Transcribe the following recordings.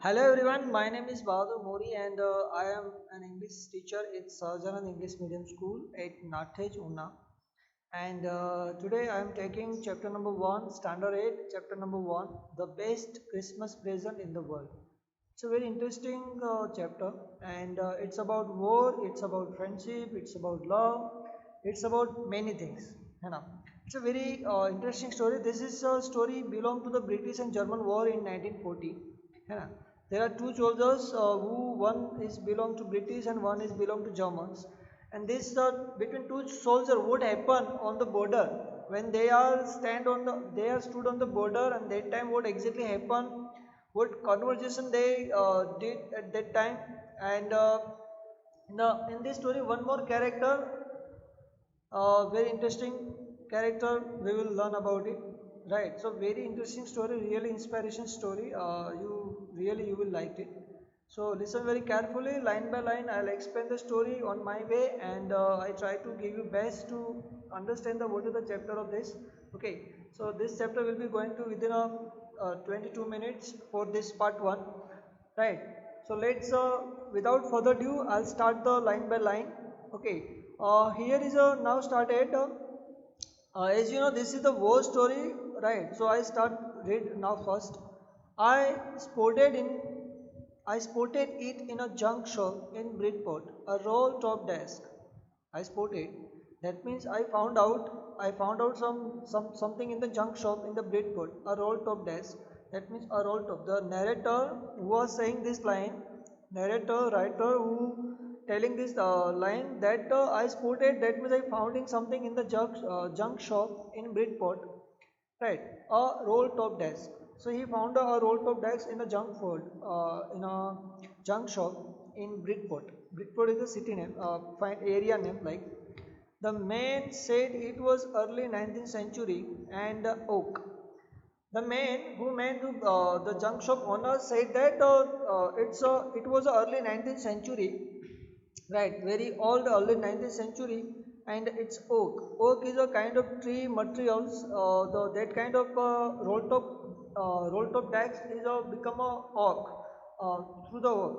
Hello everyone, my name is Bahadur Mori and I am an English teacher at Sahajanan English Medium School at Nathej, Una. And today I am taking chapter number 1, standard 8, chapter number 1, the best Christmas present in the world. It's a very interesting chapter and it's about war, it's about friendship, it's about love, it's about many things. You know. It's a very interesting story. This is a story belong to the British and German war in 1940. You know. There are two soldiers who one is belong to British and one is belong to Germans. And this between two soldiers, what happened on the border when they are they are stood on the border, and that time what exactly happened, what conversation they did at that time. And in this story one more character, very interesting character, we will learn about it, right? So very interesting story, really inspiration story. You will like it. So listen very carefully, line by line I'll explain the story on my way, and I try to give you best to understand the what is the chapter of this. Okay, so this chapter will be going to within a 22 minutes for this part 1, right? So let's without further ado I'll start the line by line. Okay, here is a now started. As you know, this is the war story, right? So I start read now first. I spotted in I spotted it in a junk shop in Bridport, a roll top desk. I spotted. That means I found out something in the junk shop in the Bridport, a roll top desk. That means a roll top. The narrator who was saying this line, narrator, writer who telling this line that I spotted, that means I found in something in the junk shop in Bridport, right? A roll top desk. So he found a roll top desk in a in a junk shop in Bridport. Bridport is a city name, find area name like. The man said it was early 19th century and oak. The man who made the junk shop owner said that it was early 19th century, right? Very old early 19th century, and it's oak. Oak is a kind of tree materials. That kind of roll top decks is become a oak through the oak.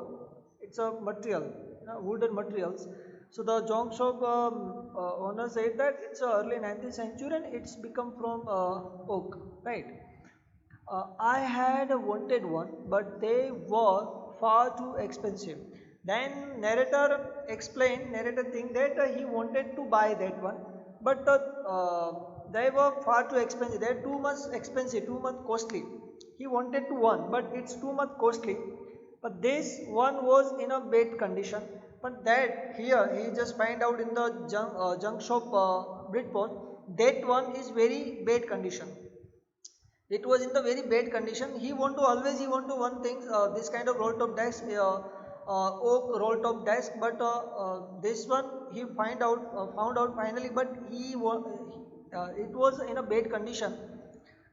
It's a material, wooden materials. So the junk shop owner said that it's early 19th century and it's become from oak, right? I had wanted one, but they were far too expensive. Then narrator think that he wanted to buy that one, but they were far too expensive. They're too much expensive, too much costly. He wanted to one, but it's too much costly. But this one was in a bad condition. But that here he just find out in the junk shop Bridport, that one is very bad condition. It was in the very bad condition. He want to one thing, this kind of roll top desk, oak roll top desk, but this one he found out finally, but it was in a bad condition,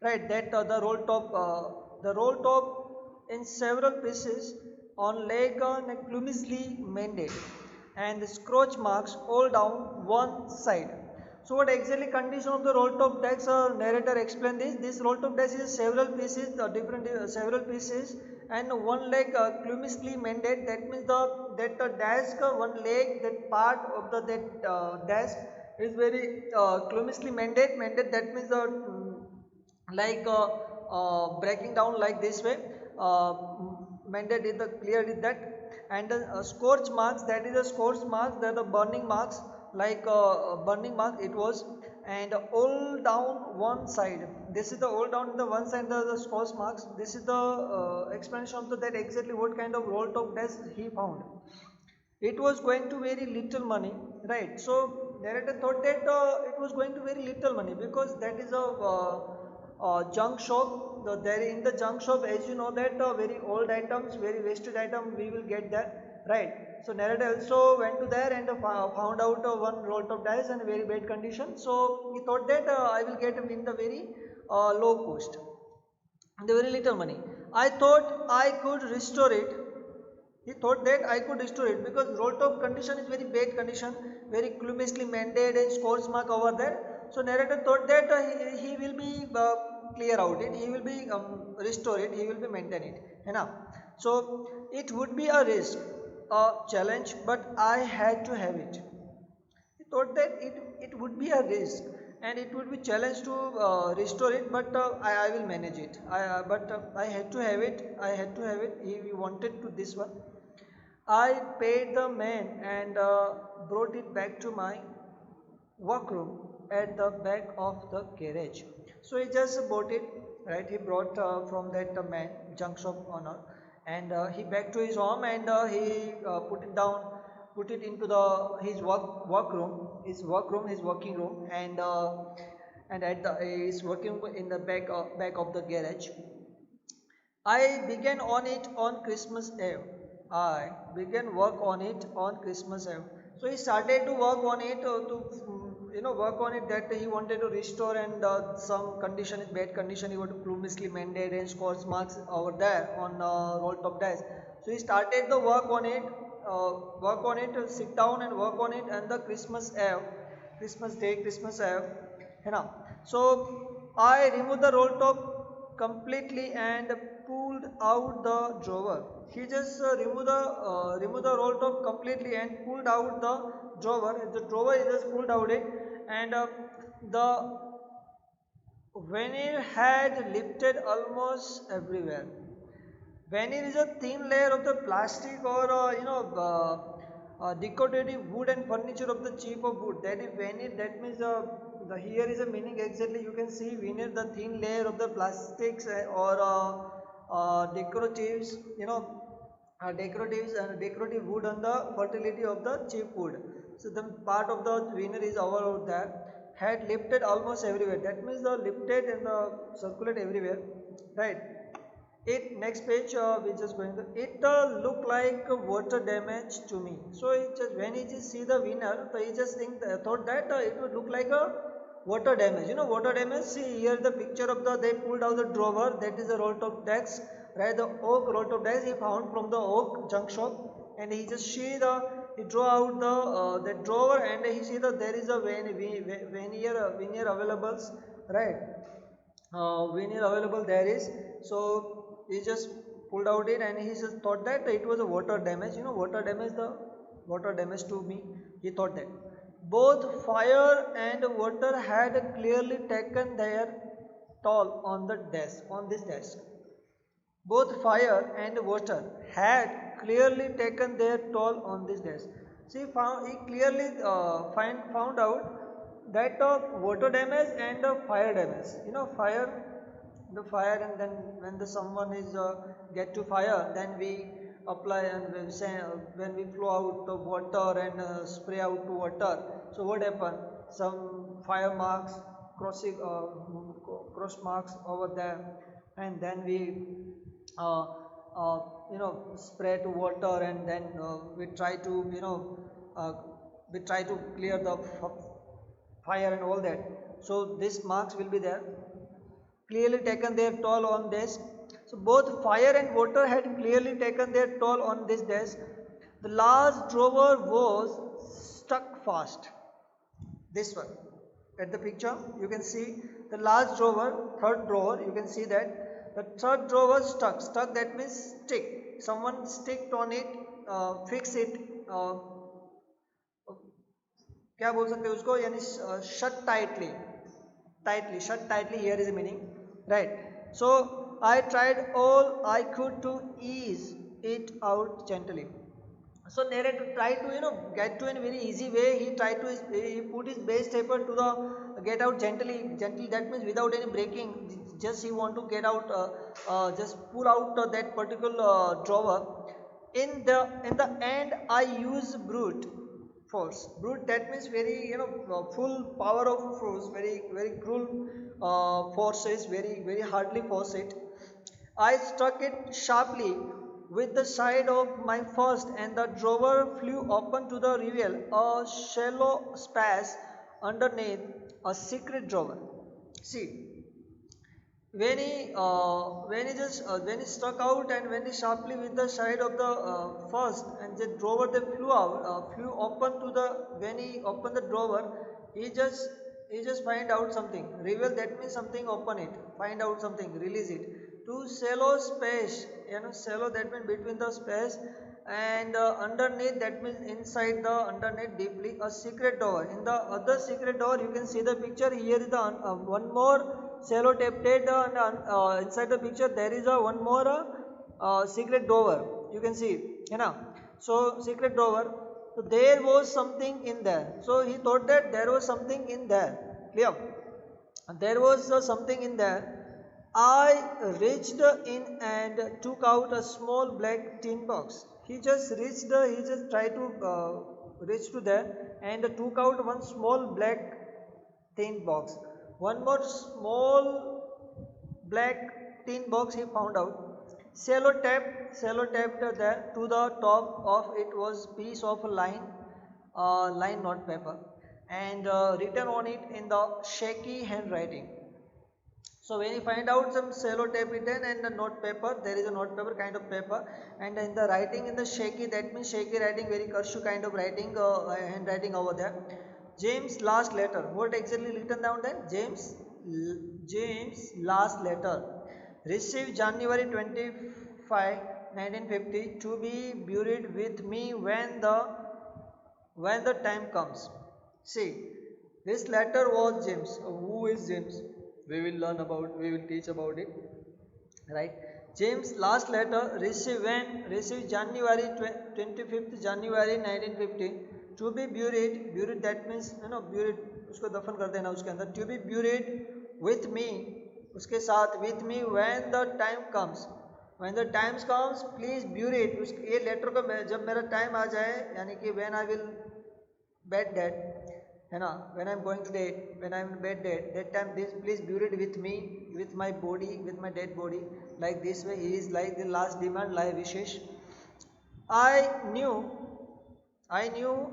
right? That the roll top in several pieces on leg clumsily mended, and the scratch marks all down one side. So what exactly condition of the roll top desk? Narrator explain this. This roll top desk is several pieces, several pieces, and one leg clumsily mended. That means the desk, one leg, that part of the that desk is very clumsily mended. Mended, that means the like breaking down like this way. Mended is the clear is that, and the scorch marks, that is the scorch marks, that the burning marks, like burning mark it was, and all down one side. This is the all down in the one side, the scorch marks. This is the explanation of that exactly what kind of roll top desk he found. It was going to very little money, right? So narrator thought that it was going to very little money, because that is a junk shop. There in the junk shop, as you know that very old items, very wasted item we will get there, right? So narrator also went to there and found out one roll top dice in very bad condition. So he thought that I will get in the very low cost, the very little money. I thought I could restore it. He thought that I could restore it, because roll top condition is very bad condition, very clumsily mended and scores mark over there. So narrator thought that he will be clear out it, he will be restore it, he will be maintain it, है ना. So it would be a risk, a challenge, but I had to have it. He thought that it would be a risk and it would be challenge to restore it, but I will manage it. I had to have it. I had to have it. He wanted to this one. I paid the man and brought it back to my workroom at the back of the garage. So he just bought it, right? He brought from that man, junk shop owner, and he back to his home and he put it down, put it into the his workroom, his working room, and at the he's working in the back of the garage. I began on it on Christmas Eve. I began work on it on Christmas Eve. So he started to work on it work on it that he wanted to restore, and some condition is bad condition he want to previously mended and scores marks over there on roll top dash. So he started the work on it, sit down and work on it, and the Christmas Eve, Christmas Day, Christmas Eve, है ना. So I removed the roll top completely and pulled out the drawer. He just remove the roll top completely and pulled out the drawer. The drawer is just pulled out it, and the veneer had lifted almost everywhere. Veneer is a thin layer of the plastic or decorative wood and furniture of the cheap of wood. That is veneer. That means the here is a meaning exactly. You can see veneer, the thin layer of the plastics or decoratives. Decorative wood on the fertility of the cheap wood. So the part of the veneer is over there. Had lifted almost everywhere. That means the lifted and the circulate everywhere, right? It next page we just going to it look like water damage to me. So it just when he just see the winner, so he just thought that it would look like a water damage. Water damage. See here the picture of the they pulled out the drawer, that is the roll top desk, right? The oak roll top desk he found from the oak junk shop, and he just see the he draw out the drawer, and he see that there is a veneer available, right? Veneer available there is. So he just pulled out it, and he just thought that it was a water damage. Water damage to me, he thought that. Both fire and water had clearly taken their toll on the desk, on this desk. Both fire and water had clearly taken their toll on this desk. See, he clearly found out that water damage and fire damage. The fire, and then when the someone is get to fire, then we apply and we say, when we flow out the water and spray out to water. So what happen? Some fire marks, cross marks over there, and then we uh, spray to water, and then we try to clear the fire and all that. So these marks will be there, clearly taken their toll on this. So both fire and water had clearly taken their toll on this desk. The last drawer was stuck fast. This one at the picture you can see the last drawer, third drawer, you can see that the third drawer was stuck, that means stick, someone sticked on it, fix it, क्या बोल सकते हैं उसको, यानी shut tightly, here is the meaning, right? So I tried all I could to ease it out gently. So narrator tried to get to in a very easy way. He put his base paper to the get out gently. That means without any breaking. Just he want to get out. Just pull out that particular drawer. In the end, I use brute force. Brute, that means very full power of force. Very cruel forces. Very hardly force it. I struck it sharply with the side of my fist, and the drawer flew open to the reveal a shallow space underneath, a secret drawer. See, when he struck out, and when he sharply with the side of the first, and the drawer they flew open to the, when he opened the drawer, he just he just find out something. Reveal, that means something, open it, find out something, release it. To shallow space, shallow, that means between the space, and underneath, that means inside the underneath deeply, a secret door. In the other secret door, you can see the picture. Here is the one more shallow taped, and inside the picture there is a one more secret door. You can see, so secret door. So there was something in there. So he thought that there was something in there. Clear? There was something in there. I reached in and took out a small black tin box. He just tried to reach to there and took out one small black tin box. One more small black tin box he found out. Cello taped there to the top of it was piece of line note paper, and written on it in the shaky handwriting. So when you find out some cellotape written and the note paper, there is a note paper kind of paper, and in the writing in the shaky, that means shaky writing, very cursive kind of writing, handwriting over there. James last letter. What exactly written down there? James last letter. Received January 25, 1950, to be buried with me when the time comes. See, this letter was James. Who is James? We will teach about it. Right? James last letter received January 25th January 1950, to be buried, that means buried, उसको दफन कर देना उसके अंदर. To be buried with me, उसके साथ, with me when the time comes. When the time comes, please bury it. ये letter को जब मेरा टाइम आ जाए, यानी कि when I will bed dead, है ना, when I'm going to dead, when I'm in bed dead, that time this please bury it with me, with my body, with my dead body, like this way. He is like the last demand, like Vishesh. I knew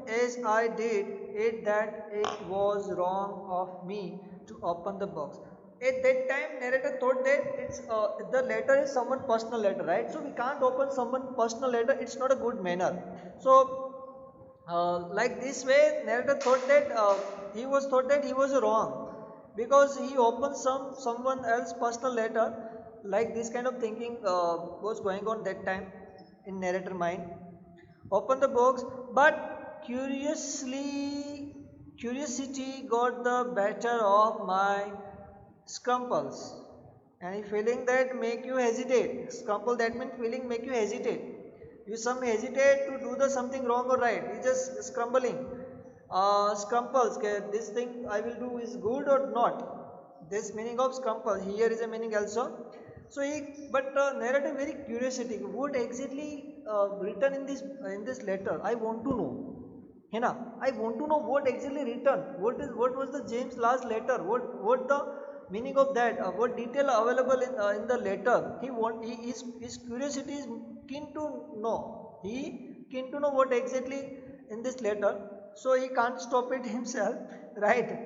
as I did it that it was wrong of me to open the box. At that time, narrator thought that it's the letter is someone personal letter, right? So we can't open someone personal letter. It's not a good manner. So like this way, narrator thought that he was wrong, because he opened someone else personal letter. Like this kind of thinking was going on that time in narrator mind. Open the box, but curiosity got the better of my scruples, and if feeling that make you hesitate. Scruple, that means feeling make you hesitate. You some hesitate to do the something wrong or right. You just scrambling. Scrumples. Okay, this thing I will do is good or not. This meaning of scrumple. Here is a meaning also. So but narrative very curiosity. What exactly written in this letter? I want to know. है ना? I want to know what exactly written. What was the James last letter? What the meaning of that? What detail available in the letter? His curiosity is keen to know. He keen to know what exactly in this letter. So he can't stop it himself, right?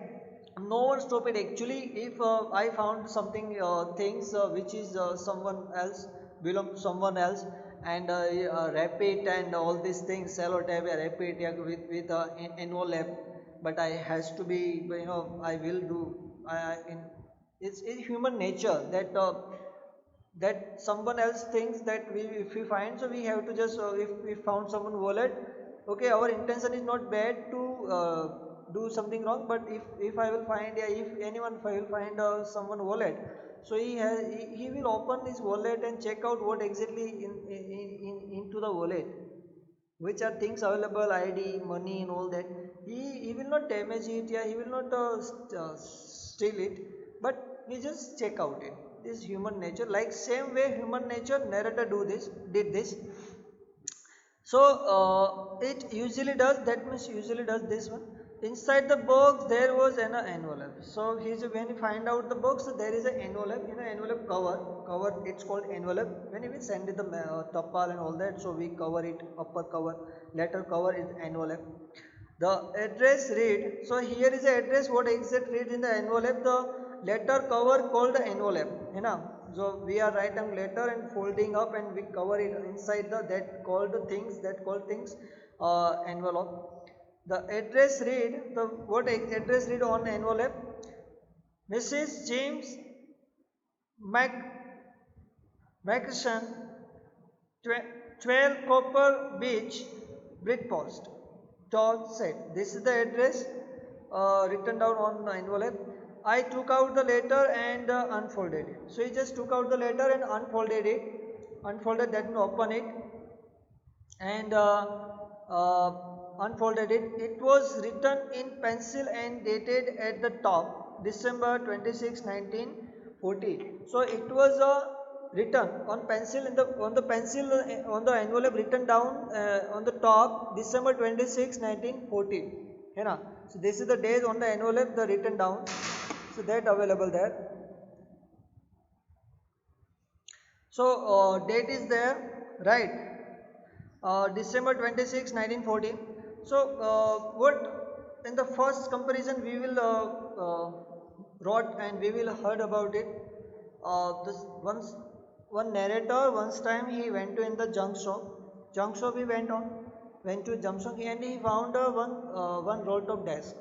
No one stop it actually. If I found something things which is someone else, belong to someone else, and wrap it and all these things, cellotape, wrap it, yeah, with envelope, but I has to be, I will do, it's human nature that someone else thinks that if we find, so we have to just if we found someone wallet, okay, our intention is not bad to do something wrong, but if I will find, yeah, if anyone will find someone wallet, so he will open his wallet and check out what exactly into the wallet, which are things available, ID, money, and all that. He will not damage it, yeah, he will not steal it, but he just check out it. This human nature, like same way human nature, narrator did this. So it usually does, that means usually does this one. Inside the box there was an envelope. So when you find out the box, so there is an envelope, envelope cover, it's called envelope. When we send it the tapal and all that, so we cover it, upper cover, letter cover is envelope. The address read, so here is the address, what exact read in the envelope, the letter cover called the envelope, so we are writing letter and folding up and we cover it inside that called things envelope. The address read, the what address read on the envelope? Mrs. James Mac Macson, 12 Copper Beach, Bridgepost. Dot said. This is the address written down on the envelope. I took out the letter and unfolded it. So he just took out the letter and unfolded it. Unfolded that, open it, and unfolded it. It was written in pencil and dated at the top December 26, 1940. So it was written on pencil, in the on the pencil on the envelope, written down on the top December 26, 1940. है ना? So this is the date on the envelope, the written down. So that available there. So date is there, right? December 26, 1940. So what in the first comparison we will wrote and we will heard about it. This once one narrator, once time he went to in the junk shop. Junk shop he went to junk shop and he found one roll top desk.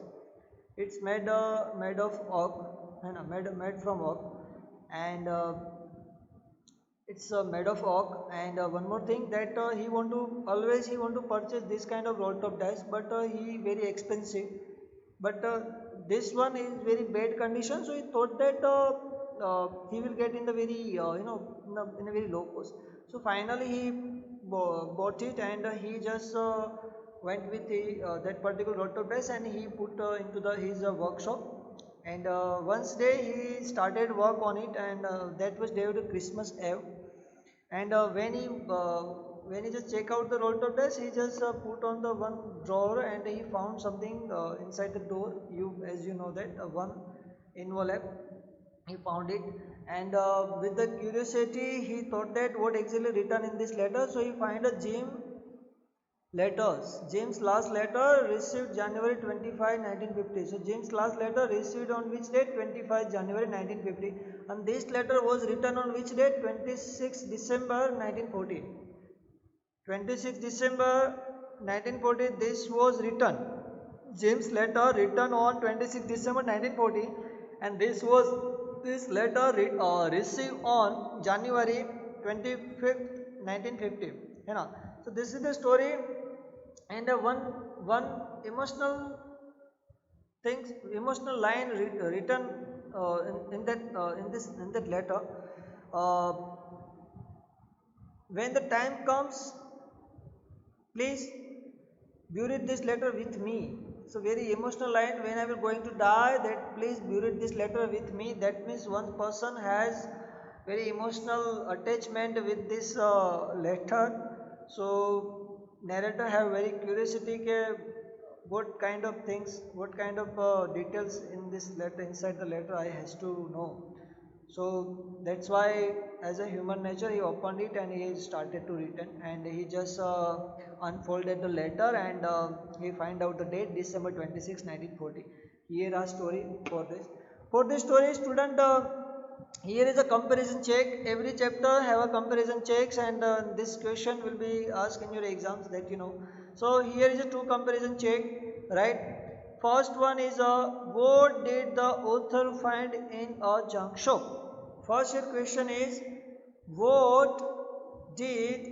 It's made of oak, and made from oak, and it's made of oak. And one more thing, that he want to purchase this kind of roll top desk, but he very expensive. But this one is very bad condition, so he thought that he will get in the very in a very low cost. So finally he bought it, and he just went with that particular roll top desk, and he put into his workshop. And once day he started work on it, and that was day of the Christmas Eve. And when he just check out the roll top desk, he just put on the one drawer, and he found something inside the door. As you know that one envelope he found it. And with the curiosity, he thought that what exactly written in this letter. So he find a James last letter received January 25, 1950. So James last letter received on which date? 25 January 1950. And this letter was written on which date? 26 December 1940. 26 December 1940 this was written. James letter written on 26 December 1940, and this letter received on January 25th 1950. So this is the story. And one emotional emotional line written in that letter. uh, when the time comes, please bury this letter with me. So very emotional line, when I will going to die, that please bury this letter with me. That means one person has very emotional attachment with this letter. So narrator have very curiosity ke what kind of things, what kind of details in this letter, inside the letter I has to know. So that's why, as a human nature, he opened it and he started to written, and he just unfolded the letter, and he find out the date December 26, 1940. Here a story for this. For this story, student, here is a comparison check. Every chapter have a comparison checks, and this question will be asked in your exams, that you know. So here is a two comparison check, right? First one is what did the author find in a junk shop? First your question is, what did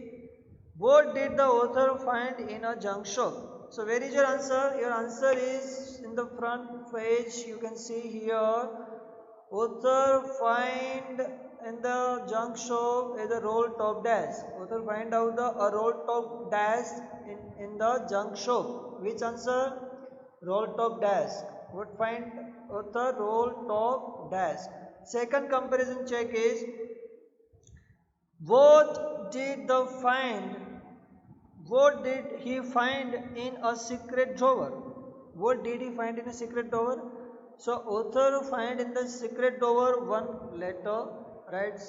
the author find in a junk shop? So where is your answer? Your answer is in the front page. You can see here, author find in the junk shop is a roll top desk. Author find out a roll top desk in the junk shop. Which answer? Roll top desk. What find author? Roll top desk. Second comparison check is, what did he find in a secret drawer? What did he find in a secret drawer? So author find in the secret drawer one letter, right?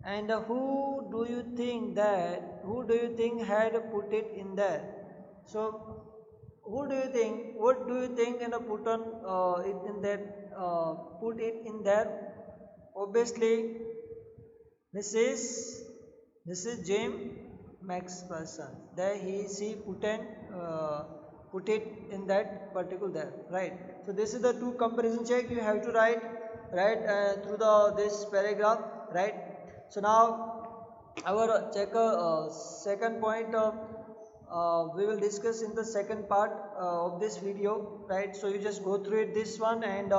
And who do you think had put it in there? So who do you think? What do you think? And put on it in that. Put it in there. Obviously, Mrs. James Macpherson. There she put put it in that particular there, right? So this is the two comparison check you have to write, right, through the this paragraph, right? So now our checker second point we will discuss in the second part of this video, right? So you just go through it this one and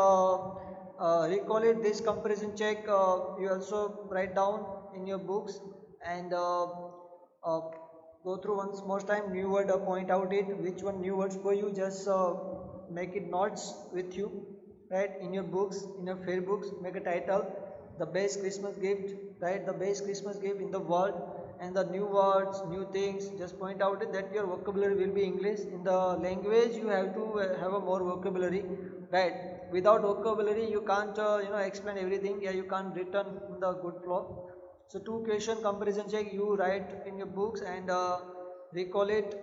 recall it this comparison check. You also write down in your books and uh, go through once more time new word, point out it which one new words for you, just make it notes with you, right, in your books, in your fair books. Make a title, the best Christmas gift, right, the best Christmas gift in the world, and the new words, new things, just point out it that your vocabulary will be English. In the language you have to have a more vocabulary, right? Without vocabulary you can't explain everything. Yeah, you can't written in the good flow. So two question comparison check you write in your books and recall it,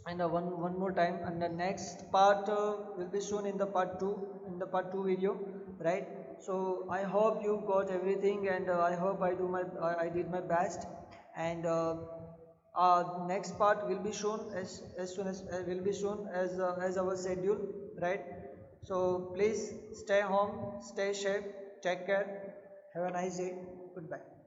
and one more time, and the next part will be shown in the part 2, in the part 2 video, right? So I hope you got everything, and I hope I did my best, and next part will be shown as soon as will be shown as our schedule, right? So please stay home, stay safe, take care, have a nice day, goodbye.